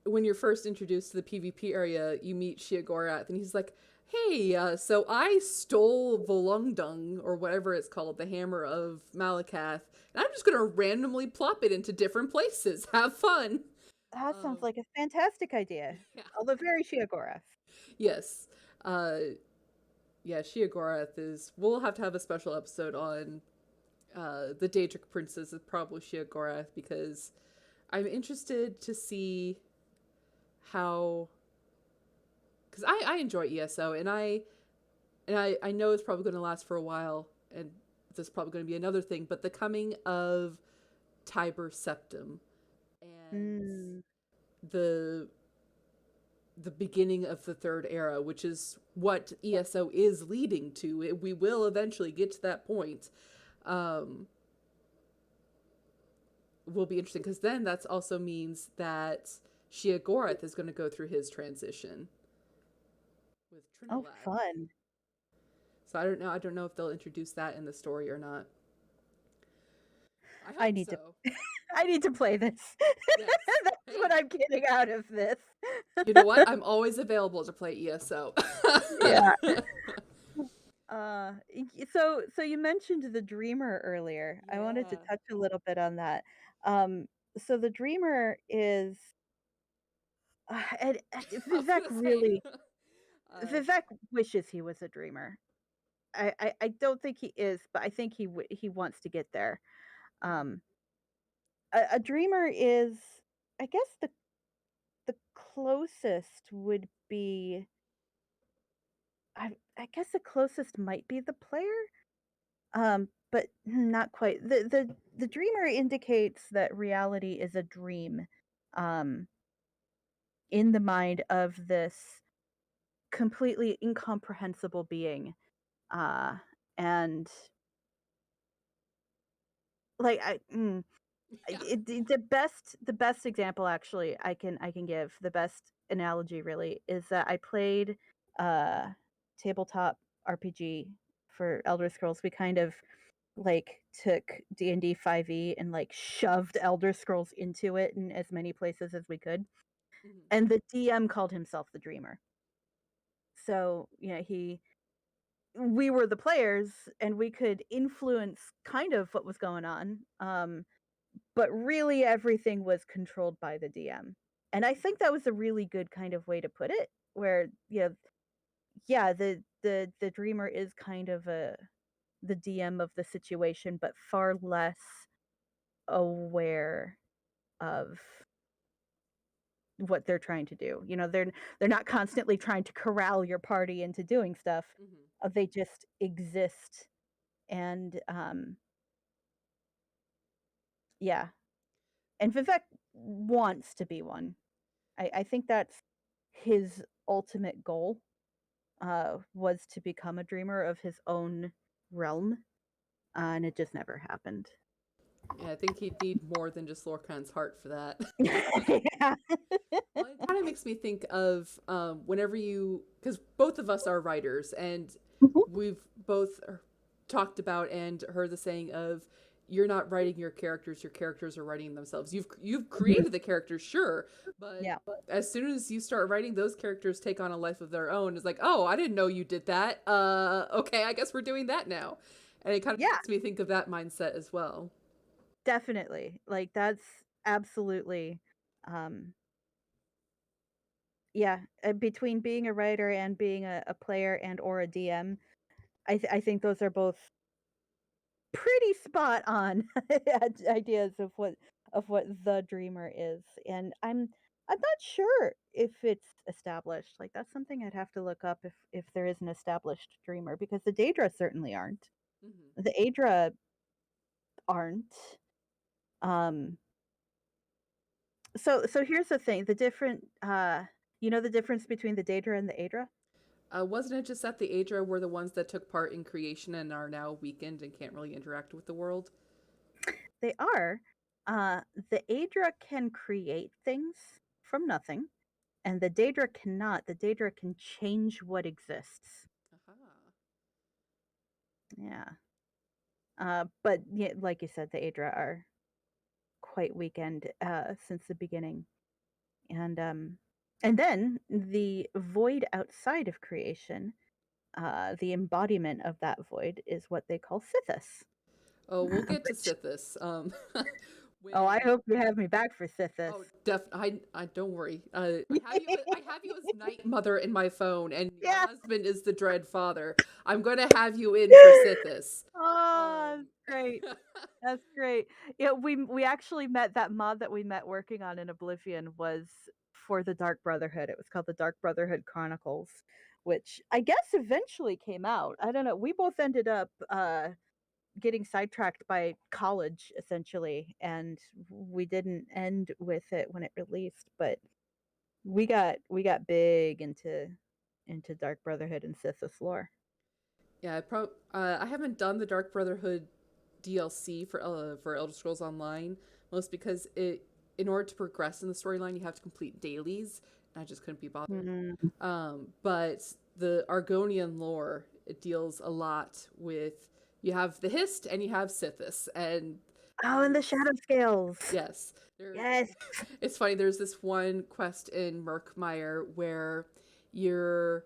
when you're first introduced to the PvP area, you meet Sheogorath, and he's like, "Hey, so I stole Volungdung, or whatever it's called, the Hammer of Malakath, and I'm just gonna randomly plop it into different places. Have fun." That sounds Um, like a fantastic idea. yeah. Although very Sheogorath. Yes. Uh, yeah, Sheogorath is. We'll have to have a special episode on the Daedric Princess is probably Sheogorath, because I'm interested to see how, because I enjoy ESO, and I know it's probably going to last for a while, and this is probably going to be another thing, but the coming of Tiber Septim and Mm. the the beginning of the third era, which is what ESO is leading to. We will eventually get to that point. Um, will be interesting, because then that also means that Sheogorath is going to go through his transition with Oh, Trinidad. fun. So I don't know. I don't know if they'll introduce that in the story or not. I I hope need to so. I need to play this. Yes. That's what Hey, I'm getting out of this. you know what? I'm always available to play ESO. Yeah. So you mentioned the Dreamer earlier. I wanted to Yeah. touch a little bit on that. Um, so the Dreamer is and I was Vivek gonna say. really Uh, Vivek wishes he was a dreamer. I don't think he is, but I think he wants to get there. mhm. Um, a dreamer is, I guess the closest would be, I guess the closest might be the player. But not quite. The dreamer indicates that reality is a dream, um, in the mind of this completely incomprehensible being. Uh, and like Yeah. the best example actually I can give, the best analogy really, is that I played uh tabletop RPG for Elder Scrolls. We kind of like took D&D 5e and like shoved Elder Scrolls into it in as many places as we could. Mhm. And the DM called himself the Dreamer. So, he we were the players and we could influence kind of what was going on. But really everything was controlled by the DM. And I think that was a really good kind of way to put it, where yeah, the dreamer is kind of the DM of the situation, but far less aware of what they're trying to do. They're not constantly trying to corral your party into doing stuff. Hmm. They just exist, and yeah. And Vivek wants to be one. I think that's his ultimate goal, was to become a dreamer of his own realm, and it just never happened. Yeah, I think he'd need more than just Lorkhan's heart for that. Yeah. Well, it kind of makes me think of whenever because both of us are writers, and Mhm. we've both talked about and heard the saying of you're not writing your characters are writing themselves. You've Mhm. created the characters, sure, but Yeah. as soon as you start writing, those characters take on a life of their own. It's like, oh, I didn't know you did that. Okay, I guess we're doing that now, and it kind of Yeah, makes me think of that mindset as well. definitely. Like that's absolutely um yeah, between being a writer and being a player and or a DM, I think those are both pretty spot on ideas of what the dreamer is. And I'm not sure if it's established. Like that's something I'd have to look up if there is an established dreamer, because the Daedra certainly aren't. Hmm. The Aedra aren't. Um so here's the thing, the different the difference between the Daedra and the Aedra? Wasn't it just that the Adra were the ones that took part in creation and are now weakened and can't really interact with the world? They are. The Aedra can create things from nothing, and the Daedra cannot. The Daedra can change what exists. Aha. Yeah. But yeah, like you said, the Aedra are quite weakened since the beginning. And then the void outside of creation, the embodiment of that void is what they call Sithis. Oh, we'll get to Which, Sithis. oh, I When hope you have me back for Sithis. oh, I don't worry. I have you as Night Mother in my phone, and your Yeah. husband is the Dread Father. I'm gonna have you in for Sithis. Oh, Um, that's great. That's great. Yeah, we actually met, that mod that we met working on in Oblivion was for the Dark Brotherhood. It was called the Dark Brotherhood Chronicles, which I guess eventually came out. I don't know. We both ended up getting sidetracked by college essentially, and we didn't end with it when it released, but we got big into Dark Brotherhood and Sithis lore. yeah, I haven't done the Dark Brotherhood DLC for Elder Scrolls Online, most because in order to progress in the storyline you have to complete dailies, and I just couldn't be bothered. Mm. But the Argonian lore, it deals a lot with, you have the Hist and you have Sithis, and Oh, and the there's shadow scales. yes, there. Yes. It's funny. There's this one quest in Murkmire where you're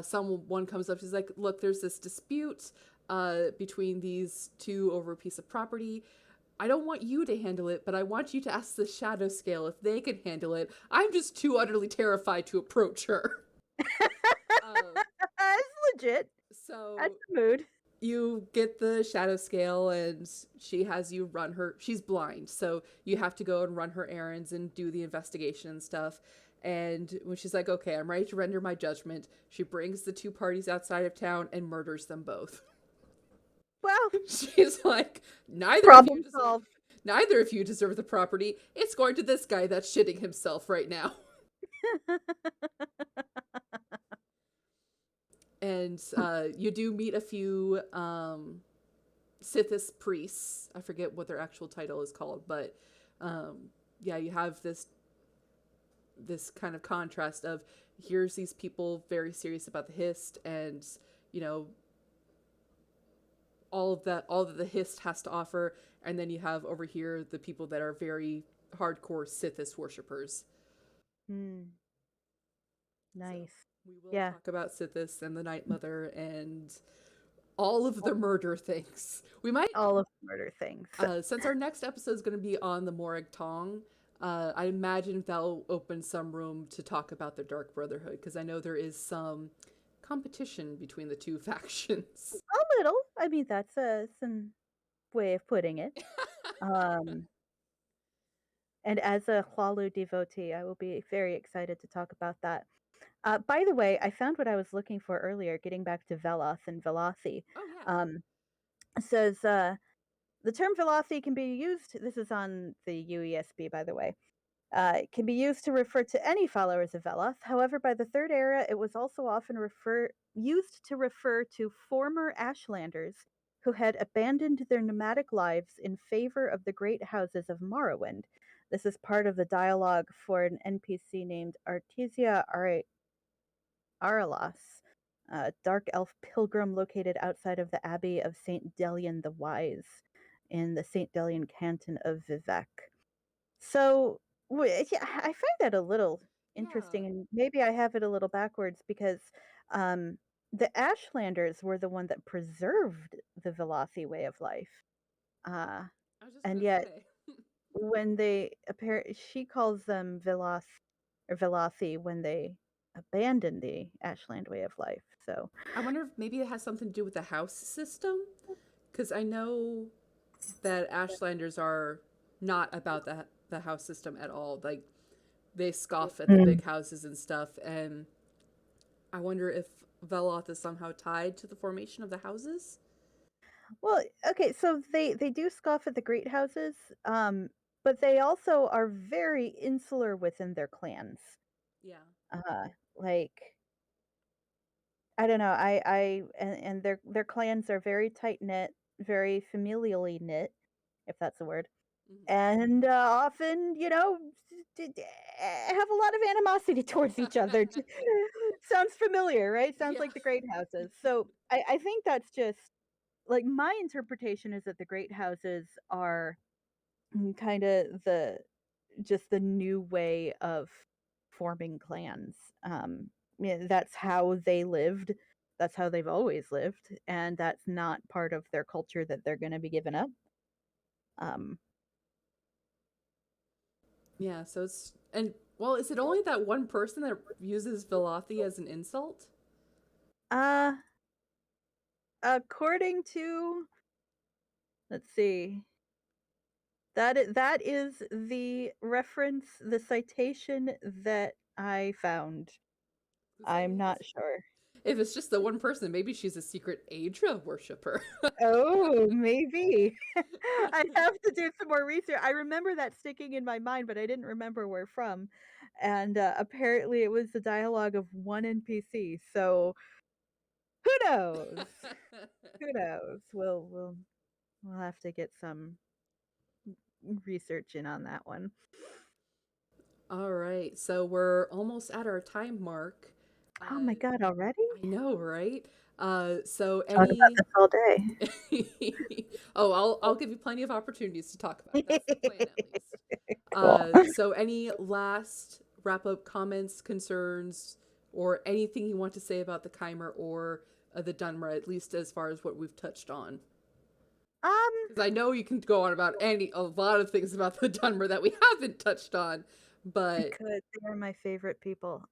someone comes up, she's like, look, there's this dispute between these two over a piece of property. I don't want you to handle it, but I want you to ask the Shadow Scale if they can handle it. I'm just too utterly terrified to approach her. Um, It's legit. That's so the mood. you get the Shadow Scale, and she has you run her. She's blind, so you have to go and run her errands and do the investigation and stuff. And when she's like, okay, I'm ready to render my judgment, she brings the two parties outside of town and murders them both. Well, She's like, problem solved. neither of you deserve the property. It's going to this guy that's shitting himself right now. And you do meet a few Sithis priests. I forget what their actual title is called, but yeah, you have this kind of contrast of, here's these people very serious about the Hist, and you know all that the Hist has to offer, and then you have over here the people that are very hardcore Sithis worshippers. Hmm. So Nice. we will Yeah. talk about Sithis and the Night Mother and all of the murder things. We might, All of the murder things. since our next episode is going to be on the Morag Tong, I imagine that'll open some room to talk about the Dark Brotherhood, because I know there is some competition between the two factions. A little. I mean, that's some way of putting it. Um, And as a Hlalu devotee, I will be very excited to talk about that. By the way, I found what I was looking for earlier, getting back to Veloth and Velothi. Oh yeah. Um, says the term Velothi can be used, this is on the UESB, by the way, it can be used to refer to any followers of Veloth. However, by the Third Era, it was also often used to refer to former Ashlanders who had abandoned their nomadic lives in favor of the great houses of Morrowind. This is part of the dialogue for an NPC named Artesia Aralas, a dark elf pilgrim located outside of the Abbey of St. Delian the Wise in the St. Delian canton of Vivec. So, yeah, I find that a little Yeah. interesting, and maybe I have it a little backwards because um, the Ashlanders were the one that preserved the Velothi way of life, uh, I was just and gonna yet say. when she calls them Veloth or Velothi when they abandon the Ashland way of life. So, I wonder if maybe it has something to do with the house system, because I know that Ashlanders are not about the house system at all. Like they scoff at the mm. big houses and stuff, and I wonder if Veloth is somehow tied to the formation of the houses. Well, okay, so they do scoff at the great houses, but they also are very insular within their clans. Yeah. Uh, like I don't know, and their clans are very tight knit, very familially knit, if that's a word, Mm-hmm. and often, have a lot of animosity towards each other. Sounds familiar, right? Sounds Yeah. like the great houses. So I think that's just like my interpretation is that the great houses are kind of the new way of forming clans. Yeah, that's how they lived. That's how they've always lived, and that's not part of their culture that they're going to be giving up. Um, Yeah. So it's and well, is it only that one person that uses Velothi as an insult? uh, according to, let's see, that is the reference, the citation that I found. I'm not sure. If it's just the one person, maybe she's a secret Daedra worshiper. Oh, maybe. I have to do some more research. I remember that sticking in my mind, but I didn't remember where from. And apparently, it was the dialogue of one NPC. So who knows? Who knows? We'll have to get some research in on that one. All right, so we're almost at our time mark. Oh my Uh, god, already? I know, right? So Talk about any this all day. oh, I'll give you plenty of opportunities to talk about it. That's the plan, at least. Cool. So any last wrap up comments, concerns, or anything you want to say about the Chimer or the Dunmer, at least as far as what we've touched on? Um, Because I know you can go on about a lot of things about the Dunmer that we haven't touched on, I but could. They are my favorite people.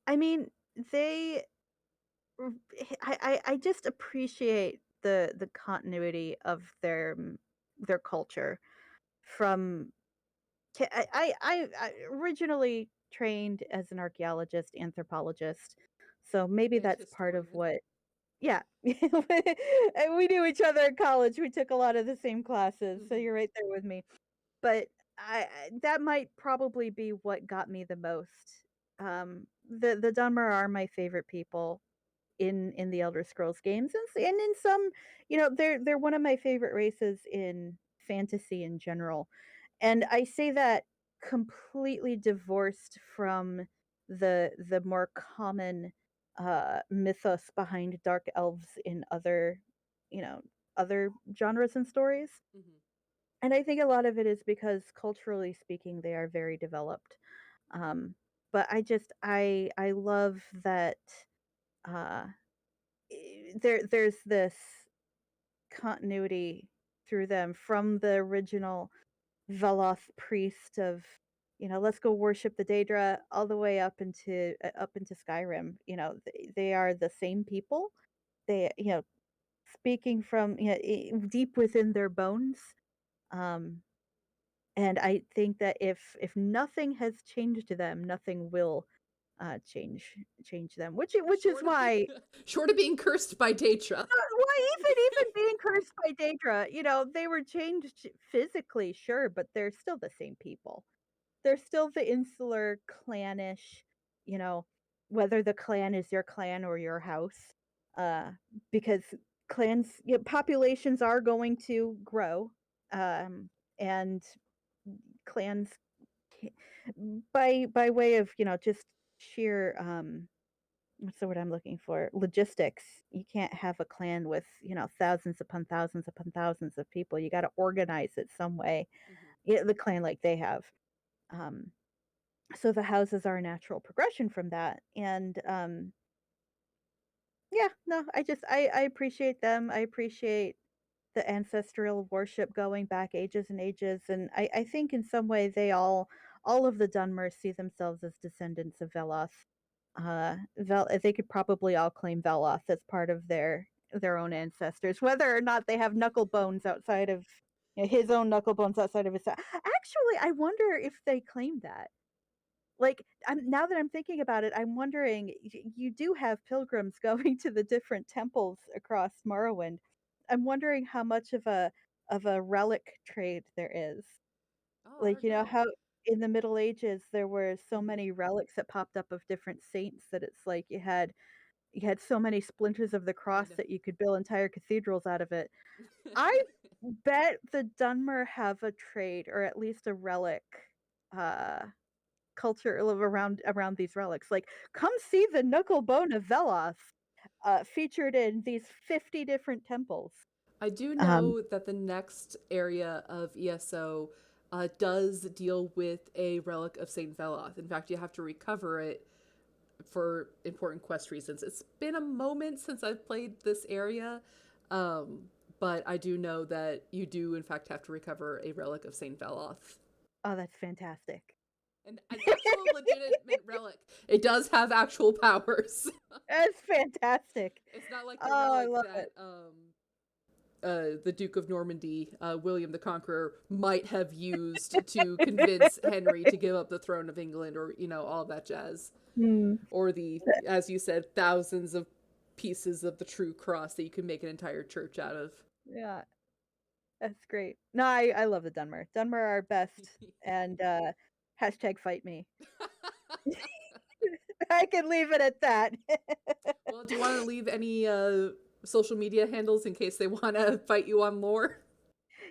I mean, they I just appreciate the continuity of their culture from I originally trained as an archaeologist, anthropologist, so maybe and that's part of historian. what. Yeah. And we knew each other in college. We took a lot of the same classes, so Mm-hmm. you're right there with me. But that might probably be what got me the most. The Dunmer are my favorite people in the Elder Scrolls games, and in some, they're one of my favorite races in fantasy in general. And I say that completely divorced from the more common mythos behind dark elves in other genres and stories. Mm-hmm. And I think a lot of it is because culturally speaking they are very developed. Um but I love that uh there's this continuity through them from the original Veloth priest of, let's go worship the Daedra all the way up into Skyrim. They are the same people. They, speaking from deep within their bones. Um, and I think that if nothing has changed them, nothing will change them. Which is Short of being why short of being cursed by Daedra. why even being cursed by Daedra, they were changed physically, sure, but they're still the same people. They're still the insular clannish, you know, whether the clan is your clan or your house, uh, because populations are going to grow, and clans by way of just sheer what's the word I'm looking for? Logistics. You can't have a clan with, thousands upon thousands of people. You got to organize it some way. Mhm. Yeah, the clan like they have. Um, so the houses are a natural progression from that. And yeah, no, I appreciate them. I appreciate the ancestral worship going back ages and ages. And I think in some way all of the Dunmers see themselves as descendants of Veloth. They could probably all claim Veloth as part of their own ancestors, whether or not they have knuckle bones outside of his own knuckle bones outside of his. Actually, I wonder if they claim that. Like, now that I'm thinking about it, I'm wondering, you do have pilgrims going to the different temples across Morrowind. I'm wondering how much of a relic trade there is. Oh, I Like, don't know. how in the Middle Ages there were so Mhm. many relics that popped up of different saints that it's like you had so many splinters of the I cross know. that you could build entire cathedrals out of it. I bet the Dunmer have a trade or at least a relic uh culture around these relics. Like, come see the knuckle bone of Veloth, featured in these 50 different temples. I do Um, know that the next area of ESO does deal with a relic of Saint Veloth. In fact, you have to recover it for important quest reasons. It's been a moment since I've played this area, um, but I do know that you do, in fact, have to recover a relic of Saint Veloth. oh, that's fantastic. An actual legitimate relic. It does have actual powers. That's fantastic. It's not like the Oh, I relic love that it. the Duke of Normandy, William the Conqueror, might have used to convince Henry to give up the throne of England, or all that jazz, Hmm. or the, as you said, thousands of pieces of the true cross that you can make an entire church out of. Yeah, that's great. No, I love the Dunmer. Dunmer are best, and hashtag fight me. I can leave it at that. Well, do you want to leave any social media handles in case they want to fight you on lore?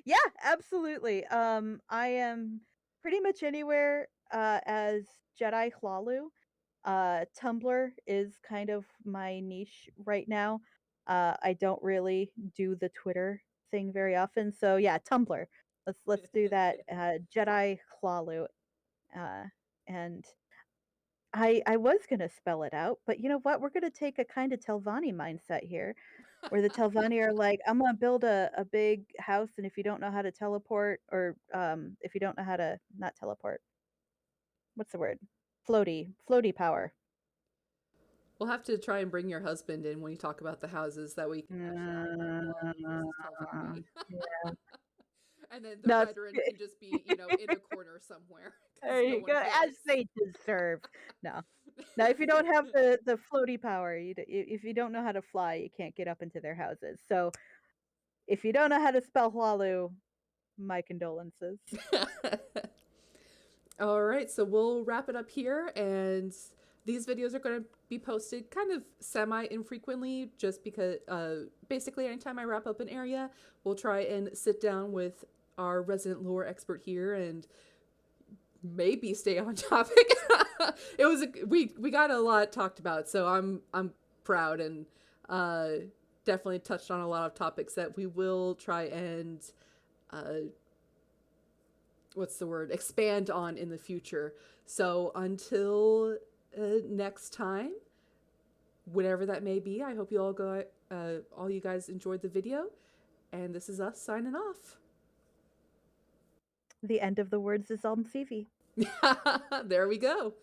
Yeah, absolutely. I am pretty much anywhere as Jedi Hlalu. Tumblr is kind of my niche right now. I don't really do the Twitter thing very often, so yeah, Tumblr. Let's do that. Jedi Hlalu. Uh, and I was gonna spell it out, but you know what? We're gonna take a kind of Telvanni mindset here, where the Telvanni are like, I'm gonna build a big house, and if you don't know how to teleport, or if you don't know how to not teleport, what's the word? Floaty power. We'll have to try and bring your husband in when you talk about the houses. That way you can hash out all love versus Telvanni. Yeah. And then the No, veteran can just be, in a corner somewhere because there no you one go, as cares. they deserve. No. Now, if you don't have the floaty power, if you don't know how to fly, you can't get up into their houses. So, if you don't know how to spell Hlalu, my condolences. All right, so we'll wrap it up here, and these videos are going to be posted kind of semi infrequently, just because basically anytime I wrap up an area, we'll try and sit down with our resident lore expert here and maybe stay on topic. We got a lot talked about, so I'm proud, and definitely touched on a lot of topics that we will try and uh, what's the word, expand on in the future. So until next time, whatever that may be, I hope you all you guys enjoyed the video, and this is us signing off. The end of the words is Almsivi. There we go.